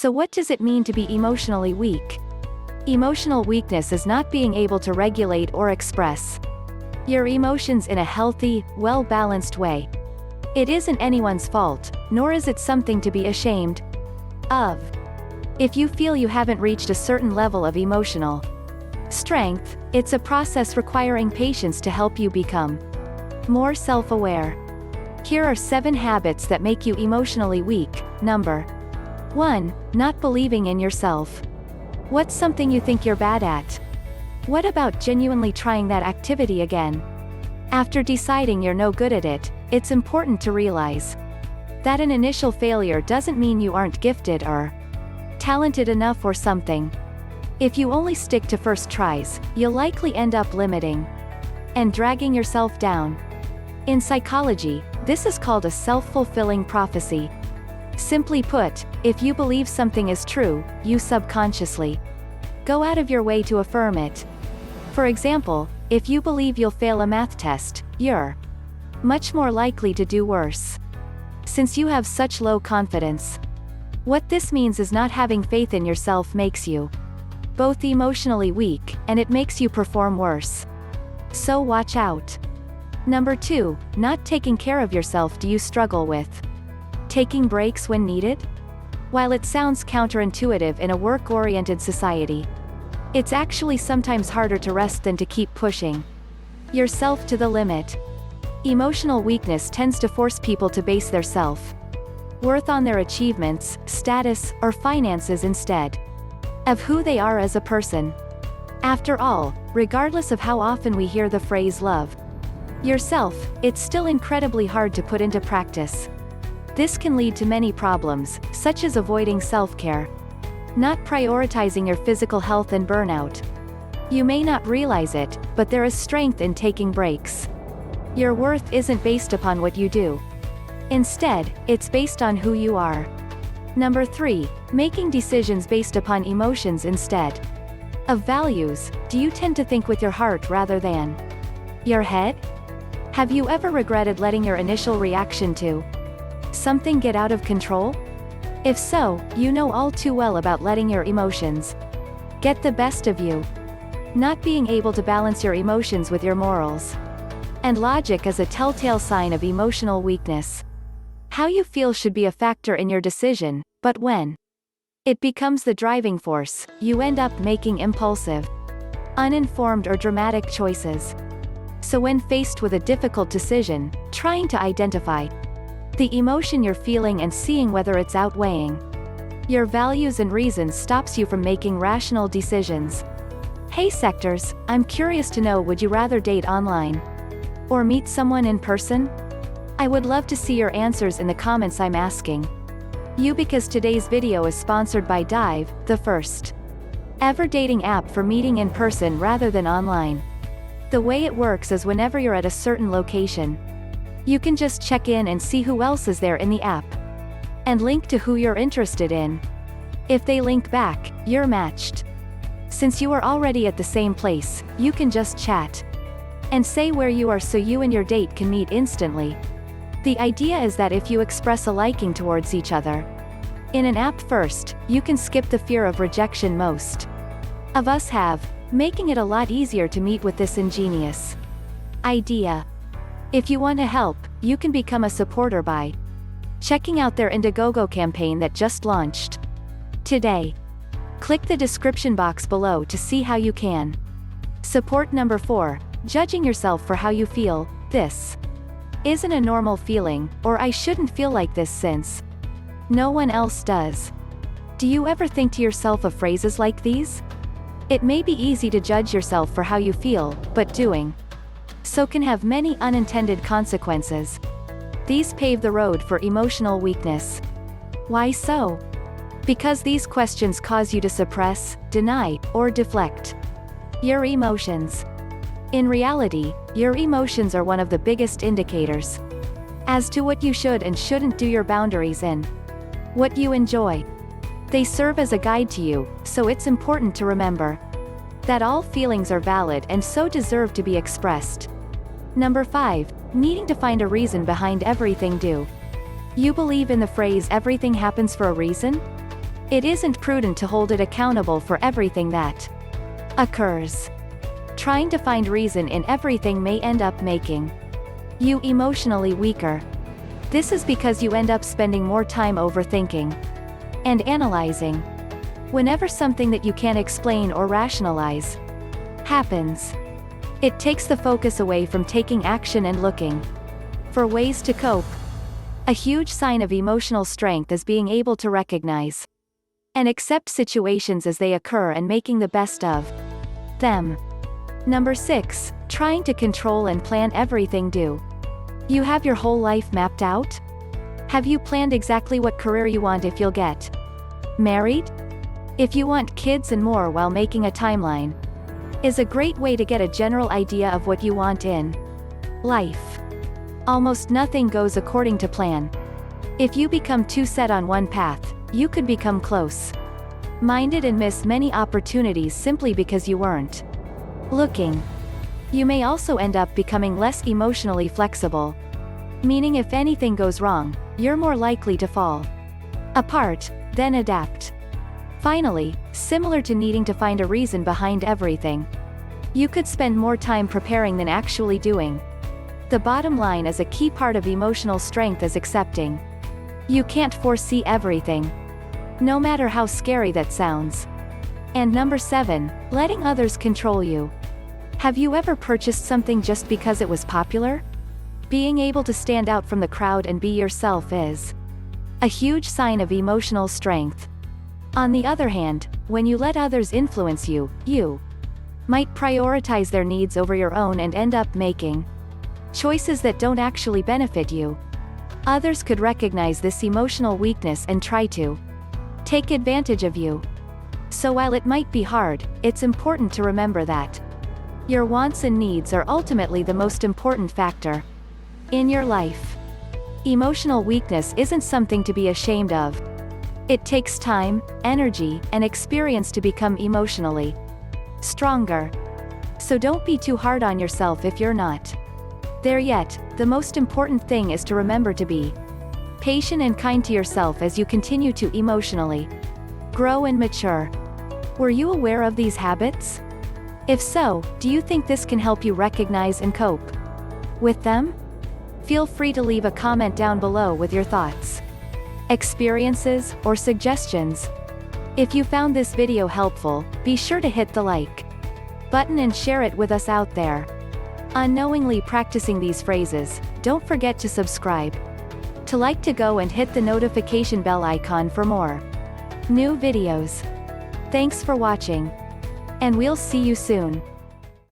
So what does it mean to be emotionally weak? Emotional weakness is not being able to regulate or express your emotions in a healthy, well-balanced way. It isn't anyone's fault, nor is it something to be ashamed of. If you feel you haven't reached a certain level of emotional strength, it's a process requiring patience to help you become more self-aware. Here are 7 habits that make you emotionally weak. Number 1. Not believing in yourself. What's something you think you're bad at? What about genuinely trying that activity again? After deciding you're no good at it, it's important to realize that an initial failure doesn't mean you aren't gifted or talented enough or something. If you only stick to first tries, you'll likely end up limiting and dragging yourself down. In psychology, this is called a self-fulfilling prophecy. Simply put, if you believe something is true, you subconsciously go out of your way to affirm it. For example, if you believe you'll fail a math test, you're much more likely to do worse. Since you have such low confidence. What this means is not having faith in yourself makes you both emotionally weak, and it makes you perform worse. So watch out. Number 2, not taking care of yourself. Do you struggle with taking breaks when needed? While it sounds counterintuitive in a work-oriented society, it's actually sometimes harder to rest than to keep pushing yourself to the limit. Emotional weakness tends to force people to base their self-worth on their achievements, status, or finances instead of who they are as a person. After all, regardless of how often we hear the phrase love yourself, it's still incredibly hard to put into practice. This can lead to many problems, such as avoiding self-care, not prioritizing your physical health, and burnout. You may not realize it, but there is strength in taking breaks. Your worth isn't based upon what you do. Instead, it's based on who you are. Number 3, making decisions based upon emotions instead of values. Do you tend to think with your heart rather than your head? Have you ever regretted letting your initial reaction to something get out of control? If so, you know all too well about letting your emotions get the best of you. Not being able to balance your emotions with your morals and logic is a telltale sign of emotional weakness. How you feel should be a factor in your decision, but when it becomes the driving force, you end up making impulsive, uninformed, or dramatic choices. So when faced with a difficult decision, trying to identify the emotion you're feeling and seeing whether it's outweighing your values and reasons stops you from making rational decisions. Hey sectors, I'm curious to know, would you rather date online or meet someone in person? I would love to see your answers in the comments. I'm asking you because today's video is sponsored by Dive, the first ever dating app for meeting in person rather than online. The way it works is whenever you're at a certain location, you can just check in and see who else is there in the app, and link to who you're interested in. If they link back, you're matched. Since you are already at the same place, you can just chat and say where you are so you and your date can meet instantly. The idea is that if you express a liking towards each other in an app first, you can skip the fear of rejection most of us have, making it a lot easier to meet with this ingenious idea. If you want to help, you can become a supporter by checking out their Indiegogo campaign that just launched today. Click the description box below to see how you can support. Number 4, judging yourself for how you feel. This isn't a normal feeling, or I shouldn't feel like this since no one else does. Do you ever think to yourself of phrases like these? It may be easy to judge yourself for how you feel, but doing so can have many unintended consequences. These pave the road for emotional weakness. Why so? Because these questions cause you to suppress, deny, or deflect your emotions. In reality, your emotions are one of the biggest indicators as to what you should and shouldn't do, your boundaries, and what you enjoy. They serve as a guide to you, so it's important to remember that all feelings are valid and so deserve to be expressed. Number 5, needing to find a reason behind everything. Do you believe in the phrase everything happens for a reason? It isn't prudent to hold it accountable for everything that occurs. Trying to find reason in everything may end up making you emotionally weaker. This is because you end up spending more time overthinking and analyzing. Whenever something that you can't explain or rationalize happens, it takes the focus away from taking action and looking for ways to cope. A huge sign of emotional strength is being able to recognize and accept situations as they occur and making the best of them. Number 6, trying to control and plan everything. Do you have your whole life mapped out? Have you planned exactly what career you want if you'll get married? If you want kids and more, while making a timeline is a great way to get a general idea of what you want in life. Almost nothing goes according to plan. If you become too set on one path, you could become close-minded and miss many opportunities simply because you weren't looking. You may also end up becoming less emotionally flexible, meaning if anything goes wrong, you're more likely to fall apart than adapt. Finally, similar to needing to find a reason behind everything, you could spend more time preparing than actually doing. The bottom line is a key part of emotional strength is accepting you can't foresee everything, no matter how scary that sounds. And number 7, letting others control you. Have you ever purchased something just because it was popular? Being able to stand out from the crowd and be yourself is a huge sign of emotional strength. On the other hand, when you let others influence you, you might prioritize their needs over your own and end up making choices that don't actually benefit you. Others could recognize this emotional weakness and try to take advantage of you. So while it might be hard, it's important to remember that your wants and needs are ultimately the most important factor in your life. Emotional weakness isn't something to be ashamed of. It takes time, energy, and experience to become emotionally stronger. So don't be too hard on yourself if you're not there yet. The most important thing is to remember to be patient and kind to yourself as you continue to emotionally grow and mature. Were you aware of these habits? If so, do you think this can help you recognize and cope with them? Feel free to leave a comment down below with your thoughts, experiences, or suggestions. If you found this video helpful, be sure to hit the like button and share it with us out there. Unknowingly practicing these phrases, don't forget to subscribe to go and hit the notification bell icon for more new videos. Thanks for watching, and we'll see you soon.